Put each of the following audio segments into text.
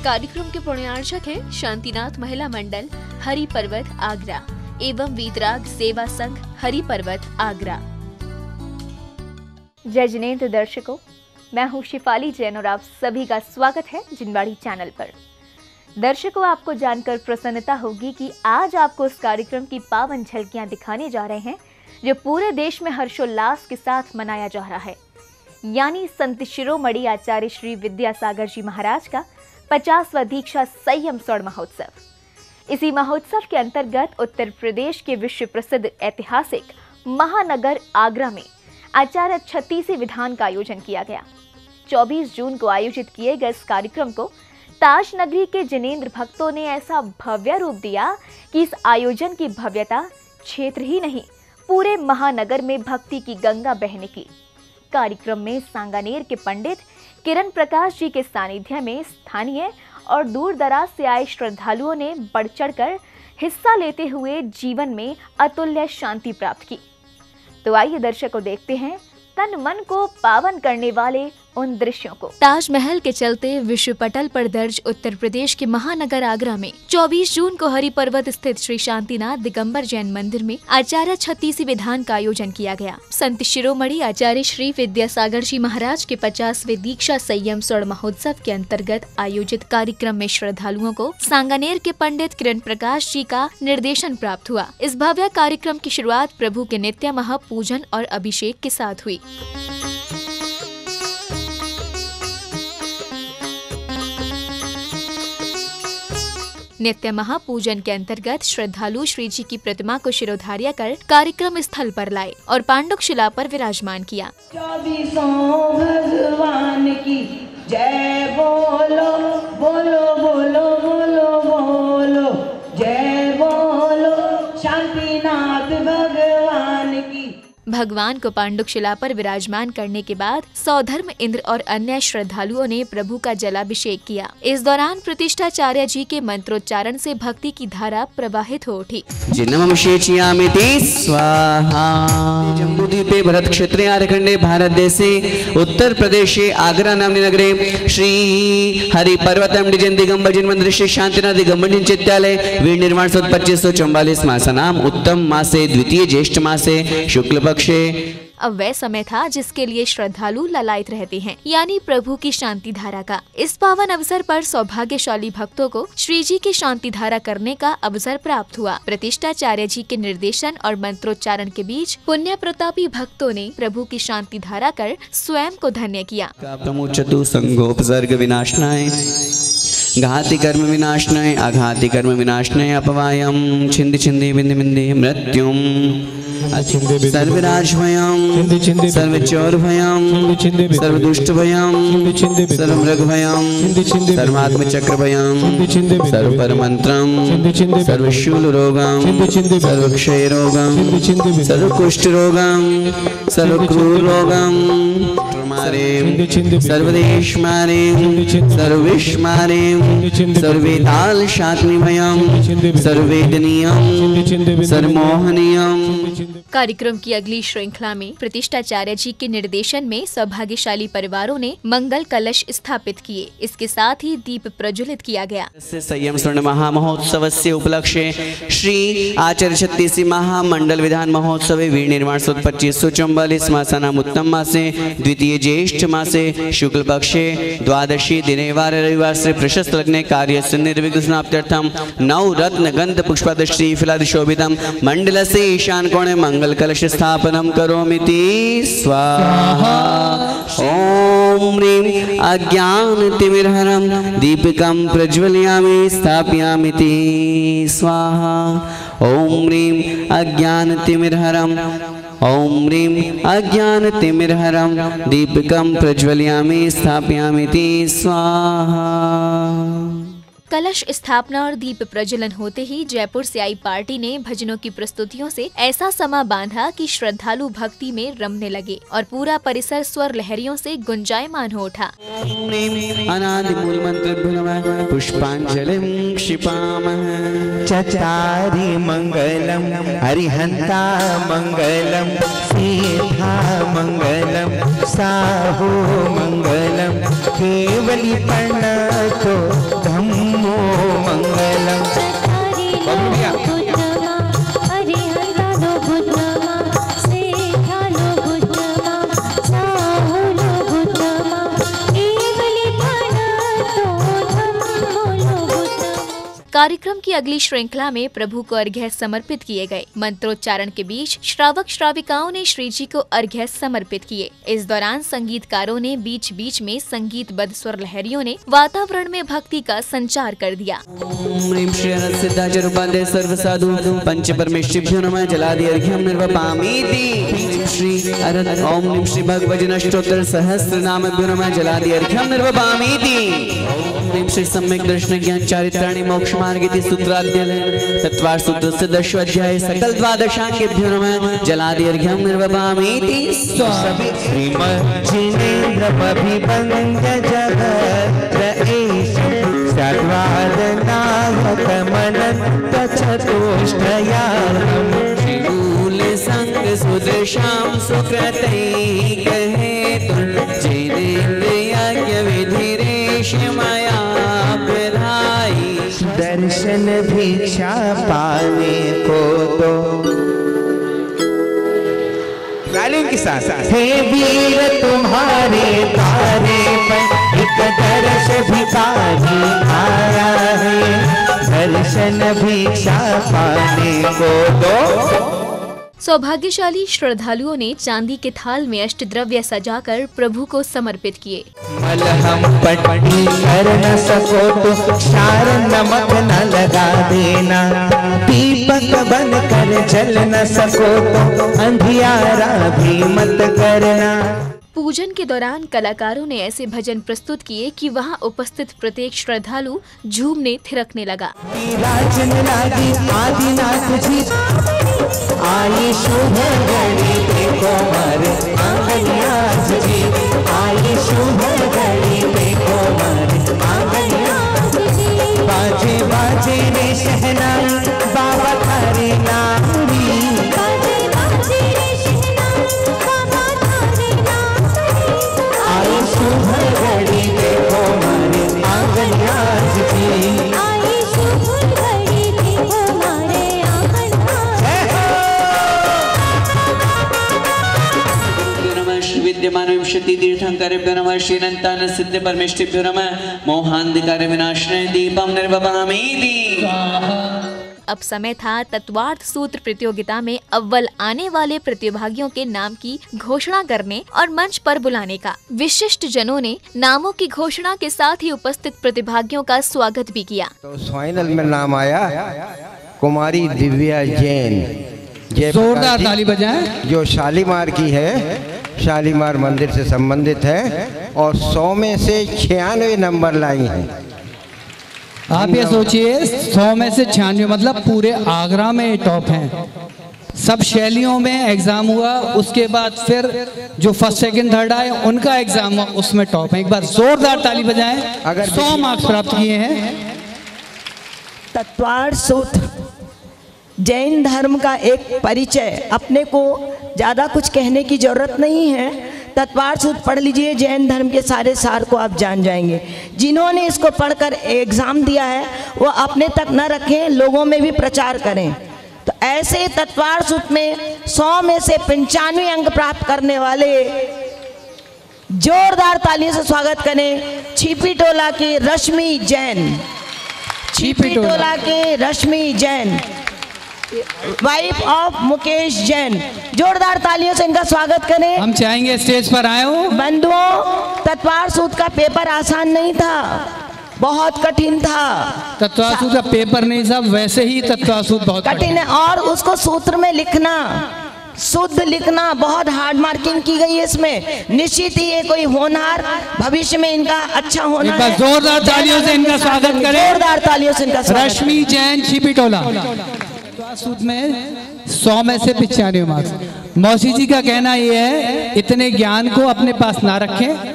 कार्यक्रम के पुण्यार्चक हैं शांतिनाथ महिला मंडल हरि पर्वत आगरा एवं वीतराग सेवा संघ हरि पर्वत आगरा। जय जिनेंद्र दर्शकों, मैं हूँ शिफाली जैन और आप सभी का स्वागत है जिनवाड़ी चैनल पर। दर्शकों, आपको जानकर प्रसन्नता होगी कि आज आपको इस कार्यक्रम की पावन झलकियां दिखाने जा रहे हैं जो पूरे देश में हर्षोल्लास के साथ मनाया जा रहा है, यानी संत शिरोमणि आचार्य श्री विद्यासागर जी महाराज का 50वां दीक्षा संयम स्वर्ण महोत्सव। इसी महोत्सव के अंतर्गत उत्तर प्रदेश के विश्व प्रसिद्ध ऐतिहासिक महानगर आगरा में आचार्य 36वें विधान का आयोजन किया गया। 24 जून को आयोजित किए गए इस कार्यक्रम को ताज नगरी के जिनेंद्र भक्तों ने ऐसा भव्य रूप दिया कि इस आयोजन की भव्यता क्षेत्र ही नहीं पूरे महानगर में भक्ति की गंगा बहने की। कार्यक्रम में सांगानेर के पंडित किरण प्रकाश जी के सानिध्य में स्थानीय और दूर दराज से आए श्रद्धालुओं ने बढ़ चढ़कर हिस्सा लेते हुए जीवन में अतुल्य शांति प्राप्त की। तो आइए दर्शकों देखते हैं तन मन को पावन करने वाले उन दृश्यों को। ताजमहल के चलते विश्व पटल पर दर्ज उत्तर प्रदेश के महानगर आगरा में 24 जून को हरि पर्वत स्थित श्री शांतिनाथ दिगंबर जैन मंदिर में आचार्य 36वें विधान का आयोजन किया गया। संत शिरोमणि आचार्य श्री विद्यासागर जी महाराज के 50वें दीक्षा संयम स्वर्ण महोत्सव के अंतर्गत आयोजित कार्यक्रम में श्रद्धालुओं को सांगानेर के पंडित किरण प्रकाश जी का निर्देशन प्राप्त हुआ। इस भव्य कार्यक्रम की शुरुआत प्रभु के नित्य महापूजन और अभिषेक के साथ हुई। नित्य महापूजन के अंतर्गत श्रद्धालु श्री जी की प्रतिमा को शिरोधार्य कर कार्यक्रम स्थल पर लाए और पांडुक शिला पर विराजमान किया। 24 भगवान की जय बोलो बोलो बोलो बोलो बोलो जय बोलो शांतिनाथ भगवान की। भगवान को पांडुक शिला पर विराजमान करने के बाद सौधर्म इंद्र और अन्य श्रद्धालुओं ने प्रभु का जलाभिषेक किया। इस दौरान प्रतिष्ठाचार्य जी के मंत्रोच्चारण से भक्ति की धारा प्रवाहित हो उठी। स्वाहा जम्बूद्वीपे भरत क्षेत्रे आर्यखंडे भारत देशे उत्तर प्रदेशे आगरा नाम्नि नगरे श्री हरि पर्वतम जैन दिगंबर जैन मंदिर श्री शांतिनाथ दिगंबर जैन चित्तालय वीर निर्माण 2544 मासानाम उत्तम मासे द्वितीय ज्येष्ठ मासे शुक्ल अब वह समय था जिसके लिए श्रद्धालु ललायत रहते हैं, यानी प्रभु की शांति धारा का। इस पावन अवसर पर सौभाग्यशाली भक्तों को श्री जी की शांति धारा करने का अवसर प्राप्त हुआ। प्रतिष्ठाचार्य जी के निर्देशन और मंत्रोच्चारण के बीच पुण्य प्रतापी भक्तों ने प्रभु की शांति धारा कर स्वयं को धन्य किया। संगोपसर्ग विनाशनाय घाति कर्म विनाशनाय अघाति कर्म विनाशनाय अपवायम छिंदि छिंदि बिंदि बिंदि मृत्युम सर्वराजभयं सर्वचौरभयं सर्वदुष्टभयं सर्वमृगभयं सर्वात्मचक्रभयं सर्वपरमन्त्रं सर्वशूलरोगं सर्वक्षयरोगं सर्वकुष्ठरोगं सर्वक्रूररोगं सर्वदेशमारें सर्वविश्वमारें सर्वेतालशाग्निभयं सर्ववेदनीयं सर्वमोहनीयं। कार्यक्रम की अगली श्रृंखला में प्रतिष्ठाचार्य जी के निर्देशन में सौभाग्यशाली परिवारों ने मंगल कलश स्थापित किए। इसके साथ ही दीप प्रज्वलित किया गया। संयम स्वर्ण महामहोत्सव से उपलक्ष्य श्री आचार्य 36 महामंडल विधान महोत्सव वीर निर्माण 2544 मासानाम उत्तम मासे द्वितीय ज्येष्ठ मासे शुक्ल पक्षे द्वादशी दिने वार रविवार से प्रशस्त लग्ने कार्य निर्विघ्न समाप्त्यर्थम नौ रत्न गंध पुष्पाद श्री फिलादि शोभितम मंडल से ईशान कोणे मंगल कलश स्थापनम करोमिति स्वाहा। ओम ह्रीं अज्ञानतिमिरहरं दीपिकां प्रज्वलयामि स्थापयामिति स्वाहा। ओम ह्रीं अज्ञानतिमिरहरं ओम ह्रीं अज्ञानतिमिरहरं दीपिकां प्रज्वलयामि स्थापयामिति स्वाहा। कलश स्थापना और दीप प्रज्वलन होते ही जयपुर से आई पार्टी ने भजनों की प्रस्तुतियों से ऐसा समा बांधा कि श्रद्धालु भक्ति में रमने लगे और पूरा परिसर स्वर लहरियों से गुंजायमान हो उठा। अनादिमूल मंत्र पुष्पांजलिं क्षिपामः चचारी मंगलम हरिहंता मंगलम सीता मंगलम साहू मंगलम केवली प्रणतो कार्यक्रम की अगली श्रृंखला में प्रभु को अर्घ्य समर्पित किए गए। मंत्रोच्चारण के बीच श्रावक श्राविकाओं ने श्री जी को अर्घ्य समर्पित किए। इस दौरान संगीतकारों ने बीच बीच में संगीतबद्ध स्वर लहरियों ने वातावरण में भक्ति का संचार कर दिया। ओम श्री सिद्धाचार्योपाध्याय सर्व साधु पंच परमेष्टिभ्यो नमः जलादि अर्घ्यं निर्वपामीति। श्री अरहत ओम श्री भगवजन अष्टोत्तर सहस्र नामभ्यो नमः जलादि अर्घ्यं निर्वपामीति। ओम श्री सम्यक दर्शन ज्ञान चारित्राणि मोक्ष मार्गेति सूत्राद्यलेन तत्वार सूत्रस्य दशवाध्याय सकल द्वादशांकेभ्यो नमः जलादि अर्घ्यं निर्वपामीति। सभी श्रीमद् जिनेन्द्र पभिबंध जगत सद्वादनायक मनंत चतुष्टयार्हम् श्रीमूल संग सुदृशां सुकृतैक हेतुं जिनेन्द्रियज्ञ विधिरेश मया प्रधायि। दर्शन भिक्षा पाने को तो तालियों के साथ हे वीर तुम्हारे द्वारे पर एक दर्श भिखारी आया है, दर्शन भिक्षा पाने को दो। सौभाग्यशाली श्रद्धालुओं ने चांदी के थाल में अष्टद्रव्य सजाकर प्रभु को समर्पित किए। मलहम पट्टी कर न सको तो क्षार नमक न लगा देना, दीपक बन कर जल न सको तो अंधियारा भी मत करना। पूजन के दौरान कलाकारों ने ऐसे भजन प्रस्तुत किए कि वहां उपस्थित प्रत्येक श्रद्धालु झूमने थिरकने लगा। राजन लागी आदिनाथ जी आई शुभ घड़ी देखो मारे आंगनियाज जी, आई शुभ घड़ी देखो मारे आंगनियाज जी। बाजे बाजे रे शहनाई बाबा थारे नामी, आई शुभ घड़ी देखो मारे आंगनियाज जी, आई शुभ घड़ी देखो मारे विद्यमान विंशति तीर्थंकरेभ्यो नमः श्रीनंतान सिद्ध परमेष्टिभ्यो नमः मोहांधकार विनाशनाय दीपं निर्वपामीति। अब समय था तत्वार्थ सूत्र प्रतियोगिता में अव्वल आने वाले प्रतिभागियों के नाम की घोषणा करने और मंच पर बुलाने का। विशिष्ट जनों ने नामों की घोषणा के साथ ही उपस्थित प्रतिभागियों का स्वागत भी किया। तो फाइनल में नाम आया कुमारी दिव्या जैन, जोरदार ताली बजाएं, जो शालीमार की है, शालीमार मंदिर से संबंधित है और 100 में से 96 नंबर लाई हैं। आप ये सोचिए 100 में से 96 मतलब पूरे आगरा में टॉप हैं। सब शैलियों में एग्जाम हुआ, उसके बाद फिर जो फर्स्ट सेकंड थर्ड आए उनका एग्जाम हुआ, उसमें टॉप है। एक बार जोरदार ताली बजाएं। अगर 100 मार्क्स प्राप्त किए हैं। तत्वार्थ सूत्र जैन धर्म का एक परिचय, अपने को ज़्यादा कुछ कहने की जरूरत नहीं है। तत्वार्थ सूत्र पढ़ लीजिए, जैन धर्म के सारे सार को आप जान जाएंगे। जिन्होंने इसको पढ़कर एग्ज़ाम दिया है वो अपने तक न रखें, लोगों में भी प्रचार करें। तो ऐसे तत्वार्थ सूत्र में 100 में से 95 अंक प्राप्त करने वाले जोरदार तालियों से स्वागत करें छिपी टोला की रश्मि जैन। छिपी टोला के रश्मि जैन, वाइफ ऑफ मुकेश जैन। जोरदार तालियों से इनका स्वागत करें। हम चाहेंगे स्टेज पर आए हो। बंधुओं, तत्वार्थ सूत्र का पेपर आसान नहीं था, बहुत कठिन था। तत्वार्थ सूत्र का पेपर नहीं साहब, वैसे ही तत्वार्थ सूत्र बहुत कठिन है और उसको सूत्र में लिखना, शुद्ध लिखना, बहुत हार्ड मार्किंग की गई है इसमें। निश्चित ही ये कोई होनहार भविष्य में इनका अच्छा होना है। जोरदार तालियों से इनका स्वागत करें। जोरदार तालियों से इनका स्वागत। रश्मि जैन, छिपी टोला। सूद में 100 में से 95 मार्क्स। मौसी जी का कहना ये है, इतने ज्ञान को अपने पास ना रखें,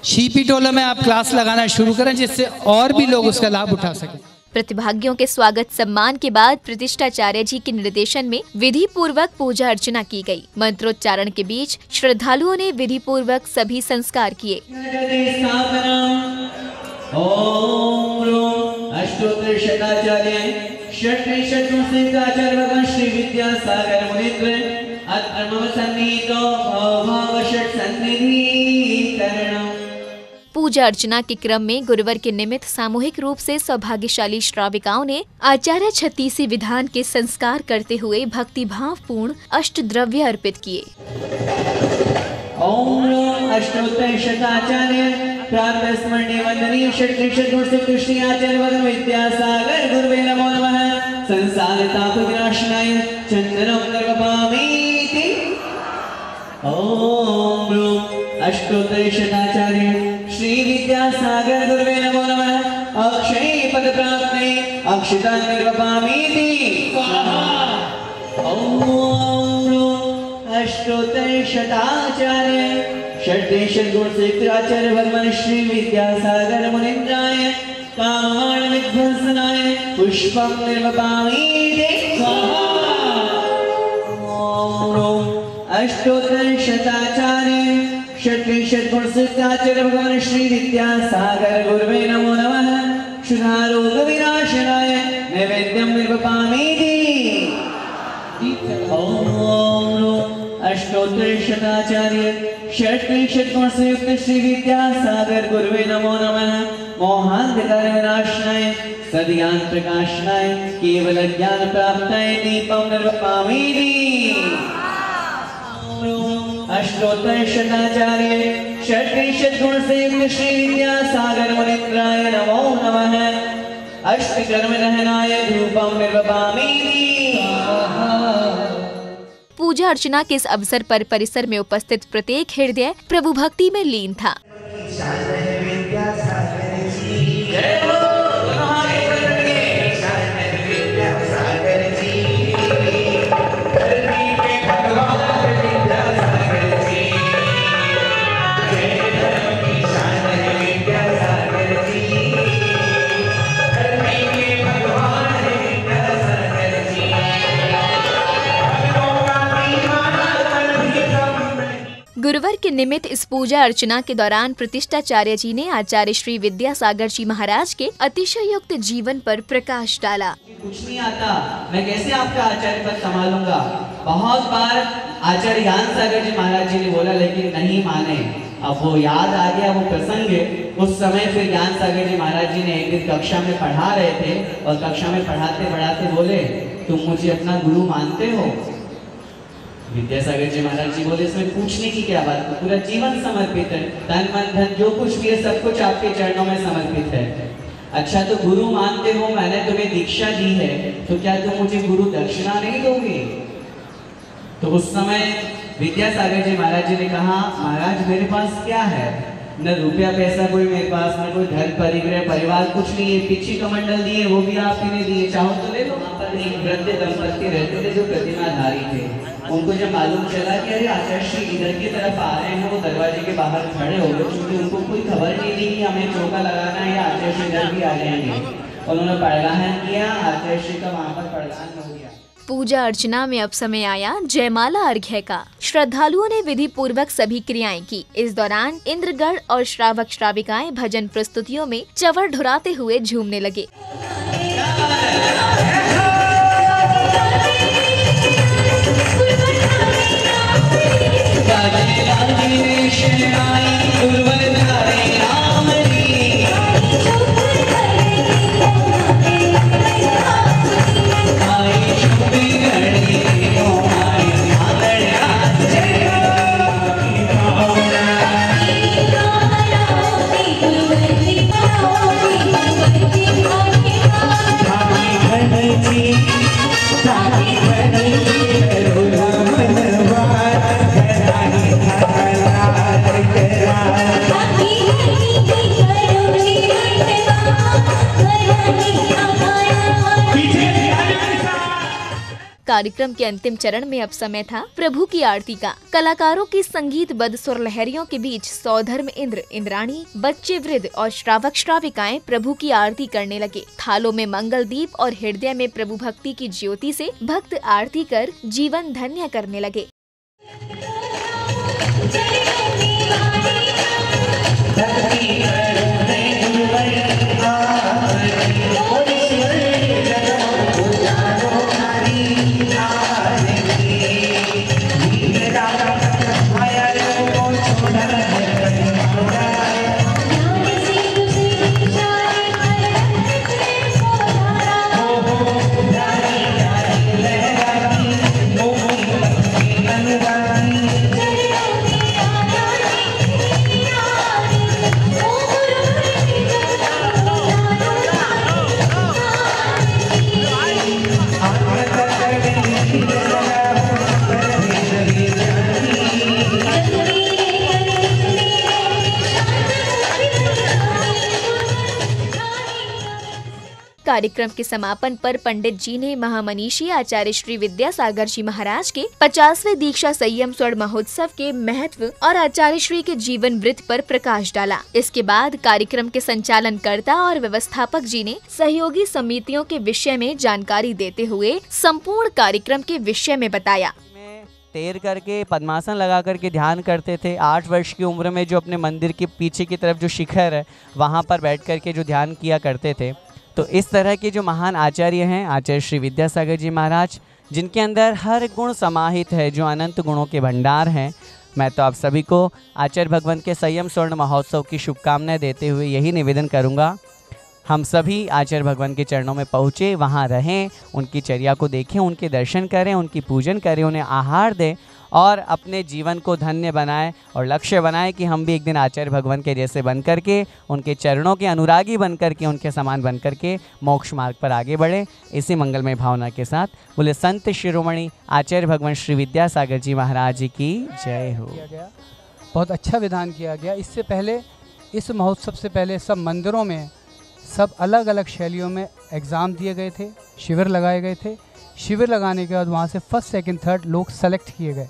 छिपी टोला में आप क्लास लगाना शुरू करें जिससे और भी लोग उसका लाभ उठा सकें। प्रतिभागियों के स्वागत सम्मान के बाद प्रतिष्ठाचार्य जी के निर्देशन में विधि पूर्वक पूजा अर्चना की गई। मंत्रोच्चारण के बीच श्रद्धालुओं ने विधि पूर्वक सभी संस्कार किए। अष्टोत्तर शताचार्य भगवान श्री विद्यासागर मुनित्र पूजा अर्चना के क्रम में गुरुवार के निमित्त सामूहिक रूप से सौभाग्यशाली श्राविकाओं ने आचार्य छत्तीसी विधान के संस्कार करते हुए भक्तिभाव पूर्ण अष्टद्रव्य अर्पित किए। ओम अष्टोत्तर शताचार्य प्रातः स्मरणीय वंदनीय षट्त्रिशत गुणसिद्ध श्री आचार्य भगवान विद्यासागर गुरुवे नमो नमः। संसार ताप विनाशनाय चंदनम निर्वपामीति। ओम अष्टोत्तर शताचार्य श्री विद्यासागर गुरुवे नमो नमः। अक्षय पद प्राप्ते अक्षता निर्वपामीति। अष्टोत्तर शताचार्य षट्त्रिशत गुणसिद्ध आचार्य भगवान श्री विद्यासागर मुनीन्द्राय कामवाण विध्वंसनाय पुष्पं निर्वपामीति। अष्टोत्तर शताचार्य षट्त्रिशत गुणसिद्ध आचार्य भगवान श्री विद्यासागर गुरुवे नमो नमः। क्षुधारोग विनाशनाय नैवेद्यं निर्वपामीति। अष्टोत्तर शताचार्य षट्त्रिशत गुणयुक्त श्री विद्यासागर गुरुवे नमो नमः। मोहांधकार विनाशनाय सद्ज्ञान प्रकाशनाय केवल ज्ञान प्राप्ताय दीपं निर्वपामीति। अष्टोत्तर शताचार्य षट्त्रिशत गुणयुक्त श्री विद्यासागर मुनीन्द्राय नमो नमः। अष्टकर्म दहनाय धूपं निर्वपामीति। पूजा अर्चना के इस अवसर पर परिसर में उपस्थित प्रत्येक हृदय प्रभु भक्ति में लीन था। गुरुवार के निमित्त इस पूजा अर्चना के दौरान प्रतिष्ठाचार्य जी ने आचार्य श्री विद्यासागर जी महाराज के अतिशयोक्त जीवन पर प्रकाश डाला। कुछ नहीं आता, मैं कैसे आपका आचार्य पद संभालूंगा। बहुत बार आचार्य ज्ञान सागर जी महाराज जी ने बोला, लेकिन नहीं माने। अब वो याद आ गया वो प्रसंग। उस समय फिर ज्ञान सागर जी महाराज जी ने एक दिन कक्षा में पढ़ा रहे थे और कक्षा में पढ़ाते पढ़ाते बोले, तुम मुझे अपना गुरु मानते हो? विद्यासागर जी महाराज जी बोले, इसमें पूछने की क्या बात है, पूरा जीवन समर्पित है, तन मन धन जो कुछ भी है सब कुछ आपके चरणों में समर्पित है। अच्छा तो गुरु मानते हो, मैंने तुम्हें दीक्षा दी है, तो क्या तुम मुझे गुरु दक्षिणा नहीं दोगे? तो उस समय विद्यासागर जी महाराज जी ने कहा, महाराज मेरे पास क्या है, न रुपया पैसा कोई मेरे पास, न कोई घर परिवार कुछ नहीं है। पीछे कमंडल दिए वो भी आपने ने दिए, चाहो तो ले लो। वहाँ पर एक वृद्ध दंपति रहते थे जो प्रतिमाधारी थे। उनको जब मालूम चला कि अरे आचार्य श्री इधर की तरफ आ रहे हैं, वो दरवाजे के बाहर खड़े हो गए, क्योंकि उनको कोई खबर नहीं थी कि हमें चौका लगाना है या आचार्य श्री इधर भी आ जाएंगे। उन्होंने पड़गाहन किया, आचार्य श्री का वहाँ पर पड़गाहन हो गया। पूजा अर्चना में अब समय आया जयमाला अर्घ्य का। श्रद्धालुओं ने विधि पूर्वक सभी क्रियाएं की। इस दौरान इंद्रगढ़ और श्रावक श्राविकाएं भजन प्रस्तुतियों में चवर ढुराते हुए झूमने लगे। कार्यक्रम के अंतिम चरण में अब समय था प्रभु की आरती का। कलाकारों की संगीतबद्ध सुर लहरियों के बीच सौधर्म इंद्र, इंद्राणी, बच्चे वृद्ध और श्रावक श्राविकाएं प्रभु की आरती करने लगे। थालों में मंगल दीप और हृदय में प्रभु भक्ति की ज्योति से भक्त आरती कर जीवन धन्य करने लगे। कार्यक्रम के समापन पर पंडित जी ने महामनीषी आचार्य श्री विद्यासागर जी महाराज के 50वें दीक्षा संयम स्वर्ण महोत्सव के महत्व और आचार्य श्री के जीवन वृत्त पर प्रकाश डाला। इसके बाद कार्यक्रम के संचालनकर्ता और व्यवस्थापक जी ने सहयोगी समितियों के विषय में जानकारी देते हुए संपूर्ण कार्यक्रम के विषय में बताया। तैर करके पद्मासन लगा करके ध्यान करते थे। 8 वर्ष की उम्र में जो अपने मंदिर के पीछे की तरफ जो शिखर है वहाँ पर बैठ करके जो ध्यान किया करते थे। तो इस तरह के जो महान आचार्य हैं आचार्य श्री विद्यासागर जी महाराज, जिनके अंदर हर गुण समाहित है, जो अनंत गुणों के भंडार हैं, मैं तो आप सभी को आचार्य भगवान के संयम स्वर्ण महोत्सव की शुभकामनाएं देते हुए यही निवेदन करूँगा, हम सभी आचार्य भगवान के चरणों में पहुँचे, वहाँ रहें, उनकी चर्या को देखें, उनके दर्शन करें, उनकी पूजन करें, उन्हें आहार दें और अपने जीवन को धन्य बनाएं और लक्ष्य बनाएं कि हम भी एक दिन आचार्य भगवान के जैसे बन करके, उनके चरणों के अनुरागी बन करके, उनके समान बन करके मोक्ष मार्ग पर आगे बढ़ें। इसी मंगलमय भावना के साथ बोले संत शिरोमणि आचार्य भगवान श्री विद्यासागर जी महाराज जी की जय हो। बहुत अच्छा विधान किया गया। इससे पहले, इस महोत्सव से पहले सब मंदिरों में सब अलग अलग शैलियों में एग्ज़ाम दिए गए थे, शिविर लगाए गए थे। शिविर लगाने के बाद वहाँ से फर्स्ट सेकंड थर्ड लोग सेलेक्ट किए गए।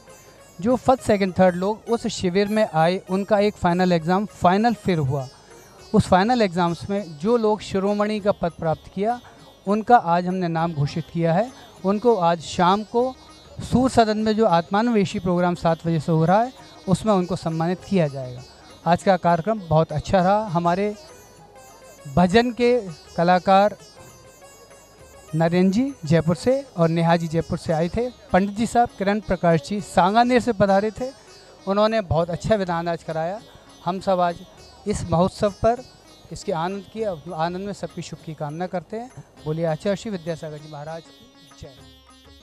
जो फर्स्ट सेकंड थर्ड लोग उस शिविर में आए, उनका एक फ़ाइनल एग्ज़ाम फाइनल फिर हुआ। उस फाइनल एग्ज़ाम्स में जो लोग शिरोमणि का पद प्राप्त किया, उनका आज हमने नाम घोषित किया है। उनको आज शाम को सूर सदन में जो आत्मान्वेषी प्रोग्राम 7 बजे से हो रहा है, उसमें उनको सम्मानित किया जाएगा। आज का कार्यक्रम बहुत अच्छा रहा। हमारे भजन के कलाकार नरेंद्र जी जयपुर से और नेहा जी जयपुर से आए थे। पंडित जी साहब किरण प्रकाश जी सांगानेर से पधारे थे। उन्होंने बहुत अच्छा विधान आज कराया। हम सब आज इस महोत्सव पर इसके आनंद की, आनंद में सबकी शुभ की कामना करते हैं। बोलिए आचार्य श्री विद्यासागर जी महाराज की जय।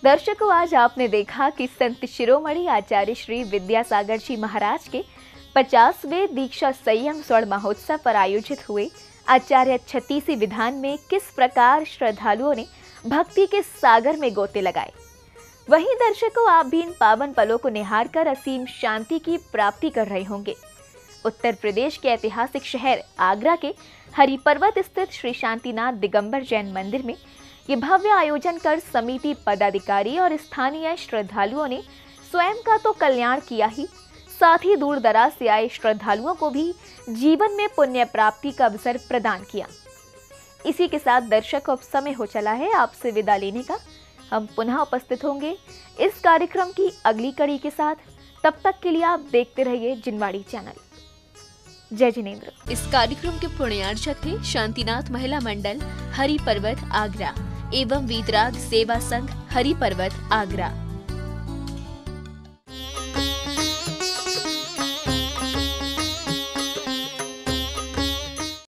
दर्शकों, आज आपने देखा कि संत शिरोमणि आचार्य श्री विद्यासागर जी महाराज के 50वें दीक्षा संयम स्वर्ण महोत्सव पर आयोजित हुए आचार्य 36 विधान में किस प्रकार श्रद्धालुओं ने भक्ति के सागर में गोते लगाए। वहीं दर्शकों, आप भी इन पावन पलों को निहार कर असीम शांति की प्राप्ति कर रहे होंगे। उत्तर प्रदेश के ऐतिहासिक शहर आगरा के हरि पर्वत स्थित श्री शांतिनाथ दिगंबर जैन मंदिर में ये भव्य आयोजन कर समिति पदाधिकारी और स्थानीय श्रद्धालुओं ने स्वयं का तो कल्याण किया ही, साथ ही दूर दराज से आए श्रद्धालुओं को भी जीवन में पुण्य प्राप्ति का अवसर प्रदान किया। इसी के साथ दर्शक, अब समय हो चला है आपसे विदा लेने का। हम पुनः उपस्थित होंगे इस कार्यक्रम की अगली कड़ी के साथ। तब तक के लिए आप देखते रहिए जिनवाड़ी चैनल। जय जिनेंद्र। इस कार्यक्रम के पुण्यार्चक थे शांतिनाथ महिला मंडल हरि पर्वत आगरा एवं वीतराग सेवा संघ हरि पर्वत आगरा।